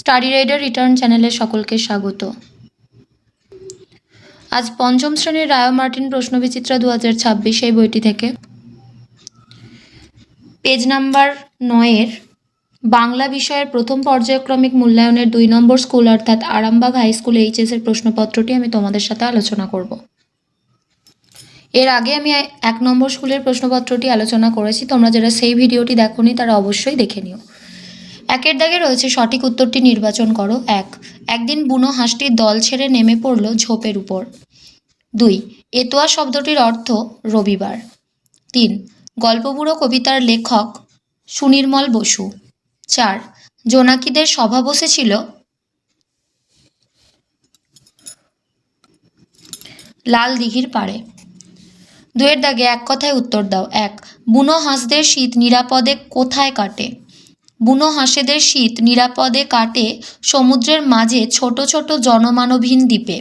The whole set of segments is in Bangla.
স্টাডি রাইডার রিটার্ন চ্যানেলে সকলকে স্বাগত। আজ পঞ্চম শ্রেণীর রায় মার্টিন প্রশ্নবিচিত্রা 2026 এই বইটি থেকে পেজ নাম্বার 9-এর বাংলা বিষয়ের প্রথম পর্যায়ক্রমিক মূল্যায়নের 2 নম্বর স্কুল অর্থাৎ আরামবাগ হাই স্কুল এইচএস এর প্রশ্নপত্রটি আমি তোমাদের সাথে আলোচনা করব। এর আগে আমি 1 নম্বর স্কুলের প্রশ্নপত্রটি আলোচনা করেছি, তোমরা যারা সেই ভিডিওটি দেখোনি তারা অবশ্যই দেখে নিও। 1-এর দাগে রয়েছে সঠিক উত্তরটি নির্বাচন করো। 1, একদিন বুনো হাঁসটি দল ছেড়ে নেমে পড়ল ঝোপের উপর। 2, এতোয়া শব্দটির অর্থ রবিবার। 3, গল্পবুড়ো কবিতার লেখক সুনির্মল বসু। 4, জোনাকিদের সভা বসেছিল লাল দিঘির পাড়ে। 2-এর দাগে এক কথায় উত্তর দাও। 1, বুনো হাঁসদের শীত নিরাপদে কোথায় কাটে? বুনো হাঁসেদের শীত নিরাপদে কাটে সমুদ্রের মাঝে ছোট ছোট জনমানবহীন দ্বীপে।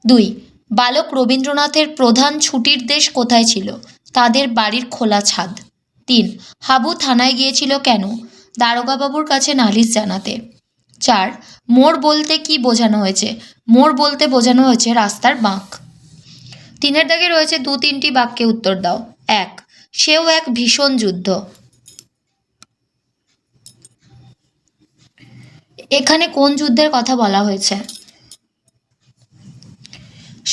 2, বালক রবীন্দ্রনাথের প্রধান ছুটির দেশ কোথায় ছিল? তাদের বাড়ির খোলা ছাদ। 3, হাবু থানায় গিয়েছিল কেন? দারোগাবাবুর কাছে নালিশ জানাতে। 4, মোড় বলতে কি বোঝানো হয়েছে? মোড় বলতে বোঝানো হয়েছে রাস্তার বাঁক। 3-এর দাগে রয়েছে 2-3টি বাক্যে উত্তর দাও। 1, সেও এক ভীষণ যুদ্ধ। এখানে কোন যুদ্ধের কথা বলা হয়েছে?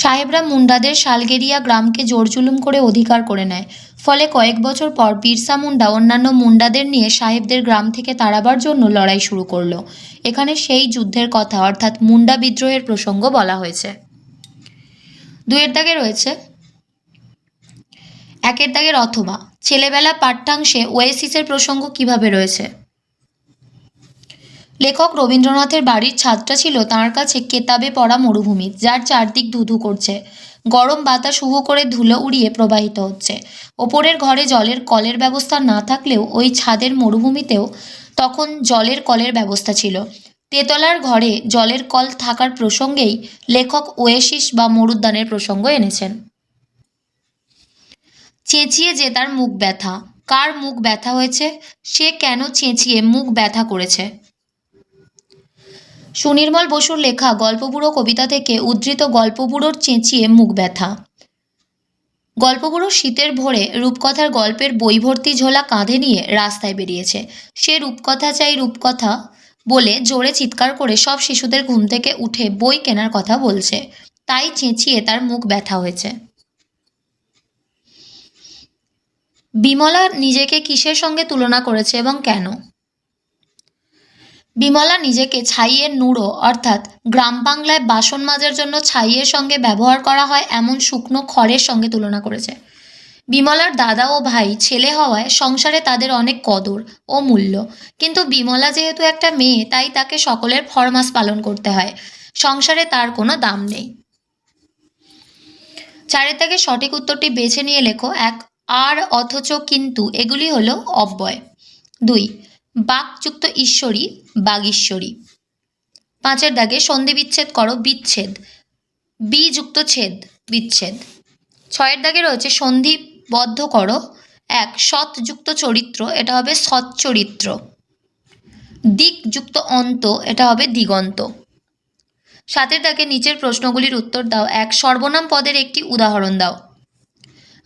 সাহেবরা মুন্ডাদের শালগেরিয়া গ্রামকে জোরজুলুম করে অধিকার করে নেয়। ফলে কয়েক বছর পর বিরসা মুন্ডা অন্যান্য মুন্ডাদের নিয়ে সাহেবদের গ্রাম থেকে তাড়াবার জন্য লড়াই শুরু করলো। এখানে সেই যুদ্ধের কথা অর্থাৎ মুন্ডা বিদ্রোহের প্রসঙ্গ বলা হয়েছে। 2-এর দাগে রয়েছে 1-এর দাগের অথবা ছেলেবেলা পাঠ্যাংশে ওয়েসিসের প্রসঙ্গ কিভাবে রয়েছে? লেখক রবীন্দ্রনাথের বাড়ির ছাদটা ছিল তাঁর কাছে কেতাবে পড়া মরুভূমি, যার চারদিক ধুধু করছে। গরম বাতাস হুহু করে ধুলো উড়িয়ে প্রবাহিত হচ্ছে। ওপরের ঘরে জলের কলের ব্যবস্থা না থাকলেও ওই ছাদের মরুভূমিতেও তখন জলের কলের ব্যবস্থা ছিল। তেতলার ঘরে জলের কল থাকার প্রসঙ্গেই লেখক ওয়েসিস বা মরুদ্যানের প্রসঙ্গ এনেছেন। চেঁচিয়ে যে তার মুখ ব্যথা। কার মুখ ব্যথা হয়েছে? সে কেন চেঁচিয়ে মুখ ব্যথা করেছে? সুনির্মল বসুর লেখা গল্পবুড়ো কবিতা থেকে উদ্ধৃত গল্পবুড়োর চেঁচিয়ে মুখ ব্যথা। গল্পবুড়ো শীতের ভোরে রূপকথার গল্পের বই ভর্তি ঝোলা কাঁধে নিয়ে রাস্তায় বেরিয়েছে। সে রূপকথা চাই রূপকথা বলে জোরে চিৎকার করে সব শিশুদের ঘুম থেকে উঠে বই কেনার কথা বলছে, তাই চেঁচিয়ে তার মুখ ব্যথা হয়েছে। বিমলা নিজেকে কিসের সঙ্গে তুলনা করেছে এবং কেন? বিমলা নিজেকে ছাইয়ের নুড়ো অর্থাৎ গ্রাম বাংলায় বাসন মাজার জন্য ছাইয়ের সঙ্গে ব্যবহার করা হয় এমন শুকনো খড়ের সঙ্গে তুলনা করেছে। বিমলার দাদা ও ভাই ছেলে হওয়ায় সংসারে তাদের অনেক কদর ও মূল্য, কিন্তু বিমলা যেহেতু একটা মেয়ে তাই তাকে সকলের ফরমাস পালন করতে হয়। সংসারে তার কোনো দাম নেই। 4-এর দাগে সঠিক উত্তরটি বেছে নিয়ে লেখো। 1, আর অথচ কিন্তু এগুলি হলো অব্যয়। 2, বাকযুক্ত ঈশ্বরী বাগীশ্বরী। 5-এর দাগে সন্ধি বিচ্ছেদ করো। বিচ্ছেদ বি যুক্ত ছেদ বিচ্ছেদ। 6-এর দাগে রয়েছে সন্ধিবদ্ধ করো। 1, সৎ যুক্ত চরিত্র, এটা হবে সৎ চরিত্র। দিক যুক্ত অন্ত, এটা হবে দিগন্ত। 7-এর দাগে নিচের প্রশ্নগুলির উত্তর দাও। 1, সর্বনাম পদের একটি উদাহরণ দাও।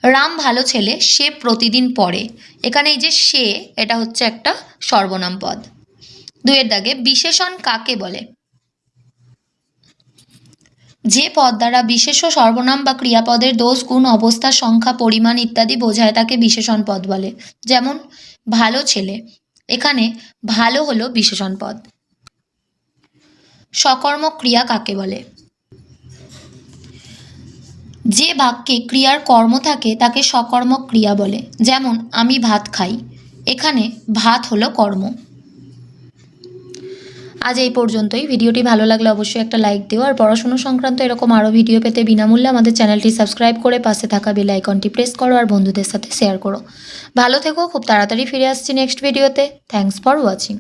রাম ভালো ছেলে, সে প্রতিদিন পড়ে। এখানে এই যে সে, এটা হচ্ছে একটা সর্বনাম পদ। 2-এর দাগে বিশেষণ কাকে বলে? যে পদ দ্বারা বিশেষ্য সর্বনাম বা ক্রিয়াপদের দোষ গুণ অবস্থা সংখ্যা পরিমাণ ইত্যাদি বোঝায় তাকে বিশেষণ পদ বলে। যেমন ভালো ছেলে, এখানে ভালো হলো বিশেষণ পদ। সকর্মক ক্রিয়া কাকে বলে? যে বাক্যে ক্রিয়ার কর্ম থাকে তাকে সকর্মক ক্রিয়া বলে। যেমন আমি ভাত খাই, এখানে ভাত হলো কর্ম। আজ এই পর্যন্তই। ভিডিওটি ভালো লাগলে অবশ্যই একটা লাইক দিও, আর পড়াশোনা সংক্রান্ত এরকম আরও ভিডিও পেতে বিনামূল্যে আমাদের চ্যানেলটি সাবস্ক্রাইব করে পাশে থাকা বেল আইকনটি প্রেস করো আর বন্ধুদের সাথে শেয়ার করো। ভালো থেকো, খুব তাড়াতাড়ি ফিরে আসছি নেক্সট ভিডিওতে। Thanks for watching.